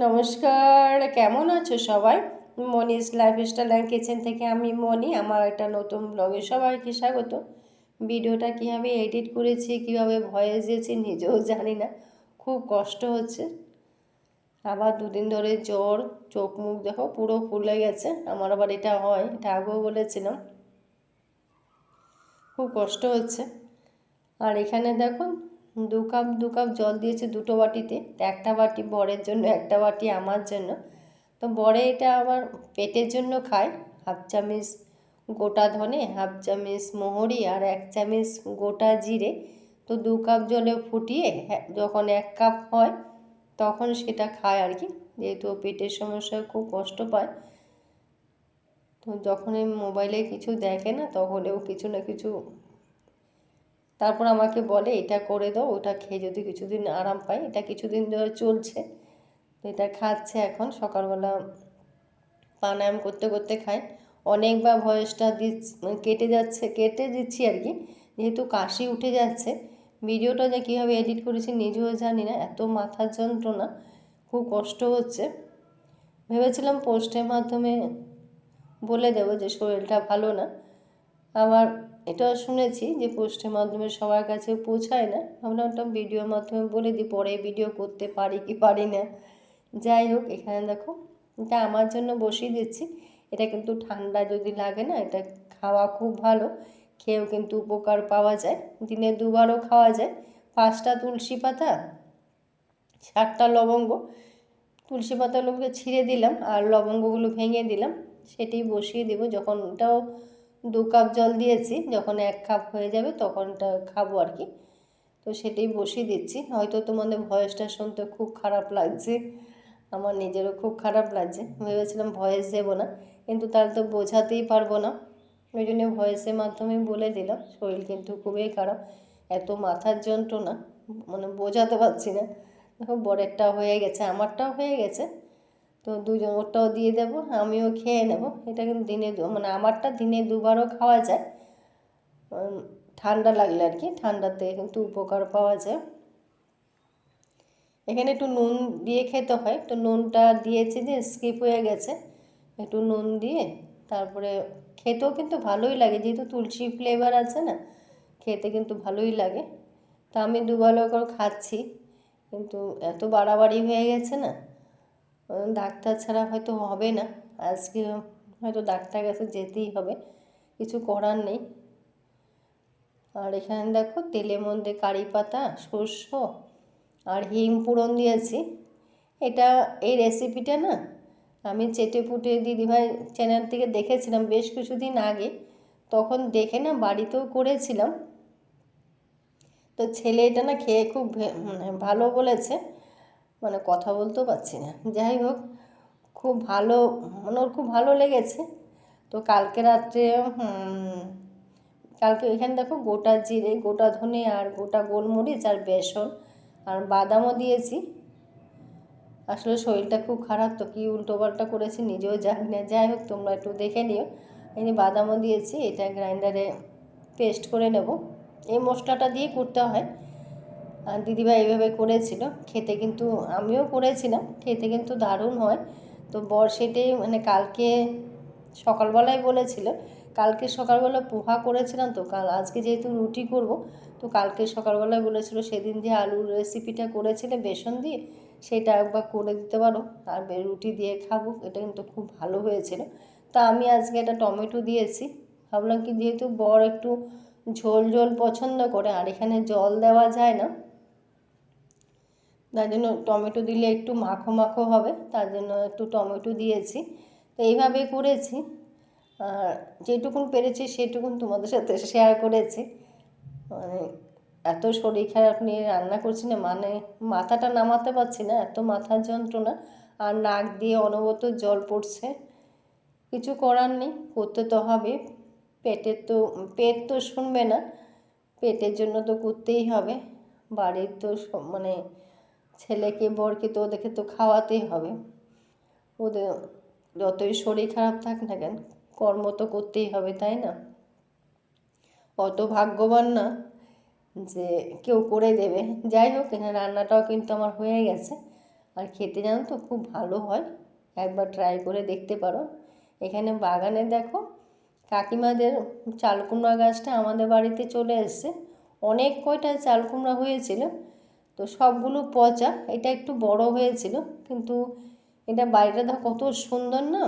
নমস্কার, কেমন আছো সবাই? মনিস লাইফস্টাইল অ্যান্ড কিচেন থেকে আমি মনি। আমার একটা নতুন ব্লগে সবাইকে স্বাগত। ভিডিওটা কীভাবে এডিট করেছি, কীভাবে ভয়েস দিয়েছি নিজেও জানি না, খুব কষ্ট হচ্ছে। আবার দুদিন ধরে জ্বর, চোখ মুখ দেখো পুরো ফুলে গেছে। আমার আবার এটা হয়, এটা আগেও বলেছিলাম। খুব কষ্ট হচ্ছে। আর এখানে দেখো দু কাপ জল দিয়েছি দুটো বাটিতে, একটা বাটি বরের জন্য, একটা বাটি আমার জন্য। তো বরে এটা আবার পেটের জন্য খায়। হাফ চামচ গোটা ধনে, হাফ চামচ মৌরি আর 1 চামচ গোটা জিরে। তো 2 কাপ জলে ফুটিয়ে যখন 1 কাপ হয় তখন সেটা খায় আর কি, যেহেতু পেটের সমস্যায় খুব কষ্ট পায়। তো যখন মোবাইলে কিছু দেখে না তখনও কিছু না কিছু তারপর আমাকে বলে এটা করে দাও, ওটা খেয়ে যদি কিছুদিন আরাম পাই। এটা কিছুদিন ধরে চলছে, তো এটা খাচ্ছে এখন। সকালবেলা প্রাণায়াম করতে করতে খায়। অনেকবার ভয়েসটা কেটে দিচ্ছি আর কি, যেহেতু কাশি উঠে যাচ্ছে। ভিডিওটা যে কীভাবে এডিট করেছি নিজেও জানি না, এত মাথার যন্ত্রণা, খুব কষ্ট হচ্ছে। ভেবেছিলাম পোস্টের মাধ্যমে বলে দেবো যে শরীরটা ভালো না। আবার এটাও শুনেছি যে পোস্টের মাধ্যমে সবার কাছে পৌঁছায় না। আমরা ওটা ভিডিওর মাধ্যমে বলে দিই, পরে ভিডিও করতে পারি কি পারি না। যাই হোক, এখানে দেখো এটা আমার জন্য বসিয়ে দিচ্ছি। এটা কিন্তু ঠান্ডা যদি লাগে না, এটা খাওয়া খুব ভালো, খেয়েও কিন্তু উপকার পাওয়া যায়। দিনে 2 বারও খাওয়া যায়। 5টা তুলসী পাতা, 7টা লবঙ্গ, তুলসী পাতাগুলোকে ছিঁড়ে দিলাম আর লবঙ্গগুলো ভেঙে দিলাম। সেটাই বসিয়ে দেব। যখন ওটাও 2 কাপ জল দিয়েছি, যখন 1 কাপ হয়ে যাবে তখন ওটা খাবো আর কি। তো সেটাই বসিয়ে দিচ্ছি। হয়তো তোমাদের ভয়েসটা শুনতে খুব খারাপ লাগছে, আমার নিজেরও খুব খারাপ লাগছে। ভেবেছিলাম ভয়েস দেবো না, কিন্তু তাহলে তো বোঝাতেই পারবো না, ওই জন্য ভয়েসের মাধ্যমে বলে দিলাম। শরীর কিন্তু খুবই খারাপ, এত মাথার যন্ত্রণা, মানে বোঝাতে পারছি না। দেখো বরেরটাও হয়ে গেছে, আমারটাও হয়ে গেছে। তো দুজন ওটাও দিয়ে দেবো, আমিও খেয়ে নেব। এটা কিন্তু মানে আমারটা দিনে 2 বারও খাওয়া যায়, ঠান্ডা লাগলে আর কি। ঠান্ডাতে কিন্তু উপকার পাওয়া যায়। এখানে একটু নুন দিয়ে খেতে হয়, তো নুনটা দিয়েছি যে স্কিপ হয়ে গেছে। একটু নুন দিয়ে তারপরে খেতেও কিন্তু ভালোই লাগে, যেহেতু তুলসী ফ্লেভার আছে না, খেতে কিন্তু ভালোই লাগে। তা আমি 2 বেলা করে খাচ্ছি, কিন্তু এত বাড়াবাড়ি হয়ে গেছে না, ডাক্তার ছাড়া হয়তো হবে না। আজকে হয়তো ডাক্তার কাছে যেতেই হবে, কিছু করার নেই। আর এখানে দেখো তেলের মধ্যে কারি পাতা, সর্ষে আর হিং ফোড়ন দিয়েছি। এই রেসিপিটা না আমি চেটেপুটে দিদিভাই চ্যানেল থেকে দেখেছিলাম বেশ কিছুদিন আগে, তখন দেখে না বাড়িতেও করেছিলাম। তো ছেলে এটা না খেয়ে খুব মানে ভালো বলেছে, মানে কথা বলতেও পারছি না। যাই হোক, খুব ভালো, মানে ওর খুব ভালো লেগেছে। তো কালকে রাত্রে কালকে এখানে দেখো গোটা জিরে, গোটা ধনে আর গোটা গোলমরিচ আর বেসন আর বাদামও দিয়েছি। আসলে শরীরটা খুব খারাপ, তো কী উল্টোপাল্টা করেছি নিজেও জানি না। যাই হোক, তোমরা একটু দেখে নিও। এই বাদামও দিয়েছি, এটা গ্রাইন্ডারে পেস্ট করে নেব। এই মশলাটা দিয়ে করতে হয়। আর দিদিভাই এইভাবে করেছিল, খেতে কিন্তু আমিও করেছিলাম, খেতে কিন্তু দারুণ হয়। তো বর সেটাই মানে কালকে সকালবেলায় বলেছিল, কালকে সকালবেলা পোহা করেছিলাম, তো আজকে যেহেতু রুটি করব, তো কালকে সকালবেলায় বলেছিল সেদিন যে আলুর রেসিপিটা করেছিলে বেসন দিয়ে, সেটা একবার করে দিতে পারো আর রুটি দিয়ে খাবো। এটা কিন্তু খুব ভালো হয়েছিল। তা আমি আজকে একটা টমেটো দিয়েছি, ভাবলাম কি যেহেতু বর একটু ঝোল ঝোল পছন্দ করে আর এখানে জল দেওয়া যায় না, তার জন্য টমেটো দিলে একটু মাখো মাখো হবে, তার জন্য একটু টমেটো দিয়েছি। তো এইভাবে করেছি, আর যেটুকুন পেরেছি সেটুকুন তোমাদের সাথে শেয়ার করেছি। মানে এত শরীর খারাপ নিয়ে রান্না করছি না, মানে মাথাটা নামাতে পারছি না, এত মাথার যন্ত্রণা। আর নাক দিয়ে অনবরত জল পড়ছে, কিছু করার নেই, করতে তো হবে। পেট তো শুনবে না, পেটের জন্য তো করতেই হবে। বাড়ির তো মানে ছেলেকে বরকে তো ওদেরকে তো খাওয়াতেই হবে। ওদের যতই শরীর খারাপ থাক না কেন, কর্ম তো করতেই হবে, তাই না? অত ভাগ্যবান না যে কেউ করে দেবে। যাই হোক, এখানে রান্নাটাও কিন্তু আমার হয়ে গেছে। আর খেতে জানো তো খুব ভালো হয়, একবার ট্রাই করে দেখতে পারো। এখানে বাগানে দেখো কাকিমাদের চাল কুমড়া গাছটা আমাদের বাড়িতে চলে এসছে, অনেক কয়টা চাল কুমড়া হয়েছিল, তো সবগুলো পচা, এটা একটু বড় হয়েছিল, কিন্তু এটা বাড়িটা দেখো কত সুন্দর না,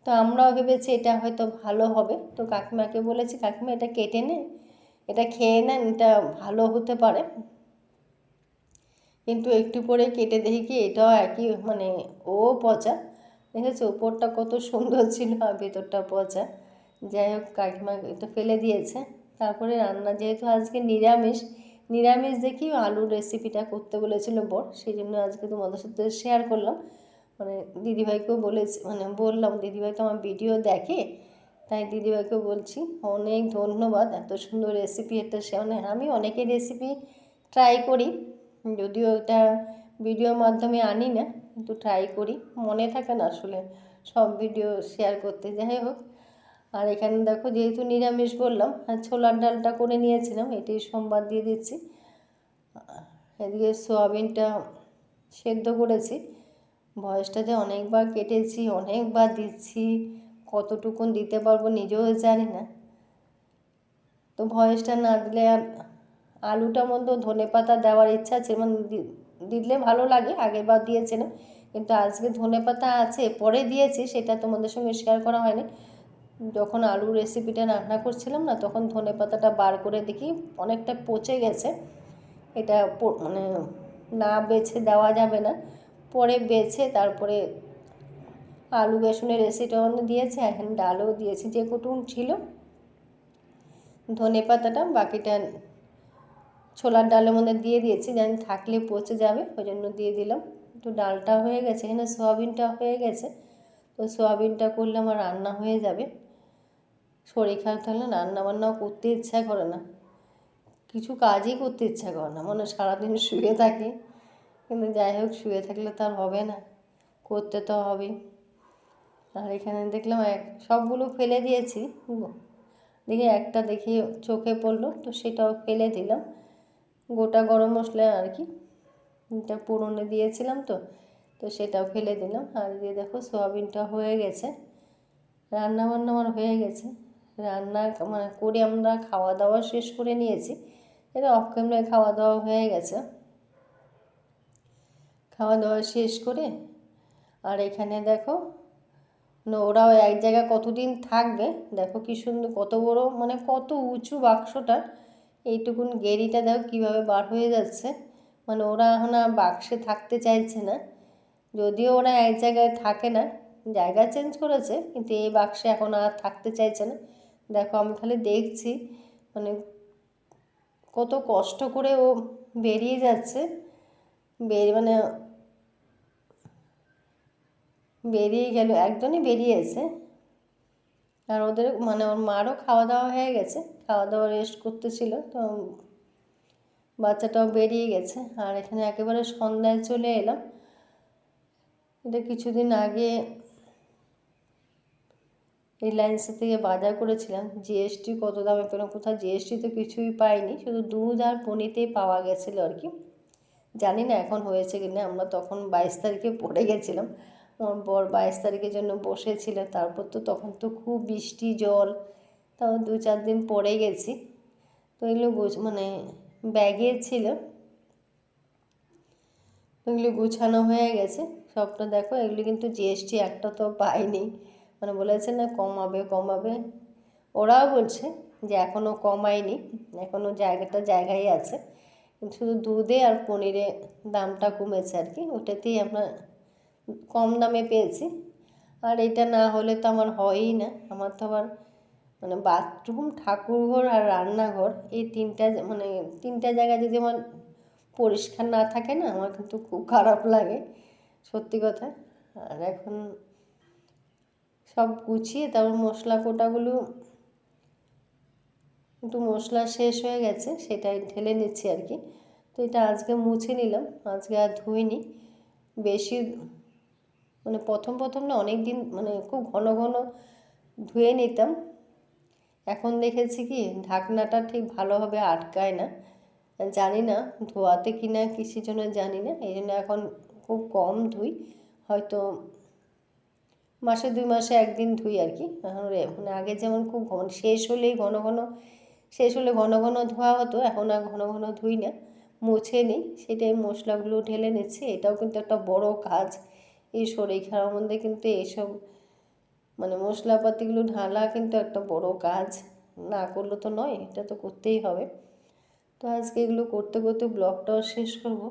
তো আমরাও ভেবেছি এটা হয়তো ভালো হবে, তো কাকিমাকে বলেছি কাকিমা এটা কেটে নে, এটা খেয়ে নেন, এটা ভালো হতে পারে। কিন্তু একটু পরে কেটে দেখি কি এটাও একই, মানে ও পচা, দেখেছো উপরটা কত সুন্দর ছিল আর ভেতরটা পচা। যাই হোক কাকিমা এটা ফেলে দিয়েছে। তারপরে রান্না যেহেতু আজকে নিরামিষ, নিরামিষ দেখি আলুর রেসিপিটা করতে বলেছিল বর, সেই জন্য আজকে তোমাদের সাথে শেয়ার করলাম। মানে দিদিভাইকেও বলেছি, মানে বললাম দিদিভাই তো আমার ভিডিও দেখে, তাই দিদিভাইকেও বলছি অনেক ধন্যবাদ, এত সুন্দর রেসিপি একটা, সে মানে আমি অনেকের রেসিপি ট্রাই করি, যদিও এটা ভিডিওর মাধ্যমে আনি না, কিন্তু ট্রাই করি, মনে থাকে না আসলে সব ভিডিও শেয়ার করতে। যাই হোক, আর এখানে দেখো যেহেতু নিরামিষ বললাম, আর ছোলার ডালটা করে নিয়েছিলাম, এটি সোমবার দিয়ে দিচ্ছি। এদিকে সোয়াবিনটা সেদ্ধ করেছি, ভয়েসটা যে অনেকবার কেটেছি, অনেকবার দিচ্ছি, কতটুকুন দিতে পারবো নিজেও জানি না। তো ভয়েসটা না দিলে আর, আলুটার মধ্যে ধনেপাতা দেওয়ার ইচ্ছা আছে, মানে দিলে ভালো লাগে, আগেরবার দিয়েছিলাম, কিন্তু আজকে ধনেপাতা আছে পরে দিয়েছি, সেটা তোমাদের সঙ্গে শেয়ার করা হয়নি। যখন আলুর রেসিপিটা রান্না করছিলাম না, তখন ধনেপাতাটা বার করে দেখি অনেকটা পচে গেছে, এটা মানে না বেছে দেওয়া যাবে না, পরে বেছে তারপরে আলু বেসনের রেসিপিটা দিয়েছে, এখন ডালও দিয়েছি, যে কুটুম ছিল ধনেপাতাটা বাকিটা ছোলার ডালের মধ্যে দিয়ে দিয়েছি, জানি থাকলে পচে যাবে, ওই জন্য দিয়ে দিলাম। একটু ডালটা হয়ে গেছে, এখানে সোয়াবিনটা হয়ে গেছে, তো সোয়াবিনটা করলে আমার রান্না হয়ে যাবে। শরীর খারাপ থাকলে রান্না বান্নাও করতে ইচ্ছা করে না, কিছু কাজই করতে ইচ্ছা করে না, মানে সারাদিন শুয়ে থাকি, কিন্তু যাই হোক শুয়ে থাকলে তো আর হবে না, করতে তো হবেই। আর এখানে দেখলাম সবগুলো ফেলে দিয়েছি, দেখি একটা দেখি চোখে পড়লো, তো সেটাও ফেলে দিলাম। গোটা গরম মশলা আর কি, এটা পোড়নে দিয়েছিলাম, তো তো সেটাও ফেলে দিলাম। আর দিয়ে দেখো সোয়াবিনটা হয়ে গেছে, রান্না বান্না আমার হয়ে গেছে, রান্না মানে করে আমরা খাওয়া দাওয়া শেষ করে নিয়েছি, এটা অফ ক্যামেরায় খাওয়া দাওয়া হয়ে গেছে। খাওয়া দাওয়া শেষ করে আর এখানে দেখো ওরাও এক জায়গায় কতদিন থাকবে, দেখো কি সুন্দর, কত বড়, মানে কত উঁচু বাক্সটা, এইটুকুন গেরিটা দেখো কীভাবে বার হয়ে যাচ্ছে, মানে ওরা এখন আর বাক্সে থাকতে চাইছে না, যদিও ওরা এক জায়গায় থাকে না, জায়গা চেঞ্জ করেছে, কিন্তু এই বাক্সে এখন আর থাকতে চাইছে না। দেখো আমি খালি দেখছি, মানে কত কষ্ট করে ও বেরিয়ে যাচ্ছে, মানে বেরিয়ে গেল, একজনই বেরিয়েছে, আর ওদের মানে ওর মারও খাওয়া দাওয়া হয়ে গেছে, খাওয়া দাওয়া রেস্ট করতেছিল, তো বাচ্চাটাও বেরিয়ে গেছে। আর এখানে একেবারে সন্ধ্যায় চলে এলাম, এটা কিছুদিন আগে রিলায়েন্স থেকে বাজার করেছিলাম, জিএসটি কত দামে পেলাম, কোথাও জিএসটি তো কিছুই পাইনি, শুধু দুধ আর পনিতেই পাওয়া গেছিলো আর কি, জানি না এখন হয়েছে কি না, আমরা তখন 22 তারিখে পড়ে গেছিলাম, আমার বর 22 তারিখের জন্য বসেছিল, তারপর তো তখন তো খুব বৃষ্টি জল, তাও 2-4 দিন পরে গেছি, তো এগুলো মানে ব্যাগে ছিল, এগুলো গুছানো হয়ে গেছে সবটা। দেখো এগুলো কিন্তু জিএসটি একটা তো পাইনি, মানে বলেছে না কমাবে কমাবে, ওরাও বলছে যে এখনও কমায়নি, এখনও জায়গায় আছে, কিন্তু শুধু দুধে আর পনিরে দামটা কমেছে আর কি, ওটাতেই আমরা কম দামে পেয়েছি। আর এটা না হলে তো আমার হয়ই না, আমার তো আবার মানে বাথরুম, ঠাকুরঘর আর রান্নাঘর, এই তিনটা জায়গা যদি আমার পরিষ্কার না থাকে না, আমার কিন্তু খুব খারাপ লাগে সত্যি কথা। আর এখন সব গুছিয়ে তারপর মশলা কোটাগুলো, একটু মশলা শেষ হয়ে গেছে, সেটাই ঢেলে নিচ্ছি আর কি, তো এটা আজকে মুছে নিলাম, আজকে আর ধুইনি বেশি, মানে প্রথম না অনেক দিন মানে খুব ঘন ঘন ধুয়ে নিতাম, এখন দেখেছি কি ঢাকনাটা ঠিক ভালোভাবে আটকায় না, জানি না ধোয়াতে কি না কিসের জন্য জানি না, এই জন্য এখন খুব কম ধুই, হয়তো মাসে 2 মাসে একদিন ধুই আর কি। এখন মানে আগে যেমন খুব শেষ হলেই ঘন ঘন শেষ হলে ঘন ঘন ধোয়া হতো, এখন আর ঘন ঘন ধুই না, মুছে নিই, সেটাই মশলাগুলো ঢেলে নিচ্ছি। এটাও কিন্তু একটা বড় কাজ, এই শরীর খারাপ মধ্যে কিন্তু এইসব মানে মশলাপাতিগুলো ঢালা কিন্তু একটা বড় কাজ, না করলে তো নয়, এটা তো করতেই হবে। তো আজকে এগুলো করতে করতে ব্লগটাও শেষ করব।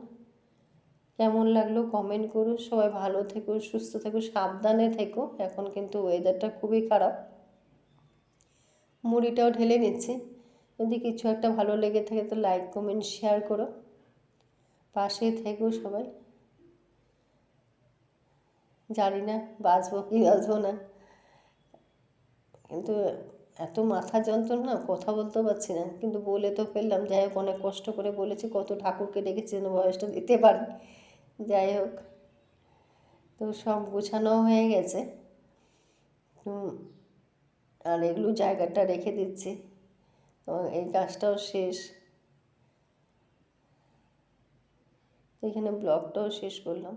কেমন লাগলো কমেন্ট করো, সবাই ভালো থেকো, সুস্থ থেকো, সাবধানে থেকো, এখন কিন্তু ওয়েদারটা খুবই খারাপ। মুড়িটাও ঢেলে নিচ্ছি। যদি কিছু একটা ভালো লেগে থাকে তো লাইক কমেন্ট শেয়ার করো, পাশে থেকো সবাই। জানি না বাঁচবো কি বাঁচবো না, কিন্তু এত মাথা যন্ত্রণা, কথা বলতেও পারছি না, কিন্তু বলে তো ফেললাম। যাই হোক, অনেক কষ্ট করে বলেছি, কত ঠাকুরকে ডেকেছি যেন ভয়েসটা দিতে পারি। যাই হোক, তো সব গোছানো হয়ে গেছে, আর এগুলো জায়গাটা রেখে দিচ্ছি, এবং এই কাজটাও শেষ। এখানে ব্লগটাও শেষ করলাম।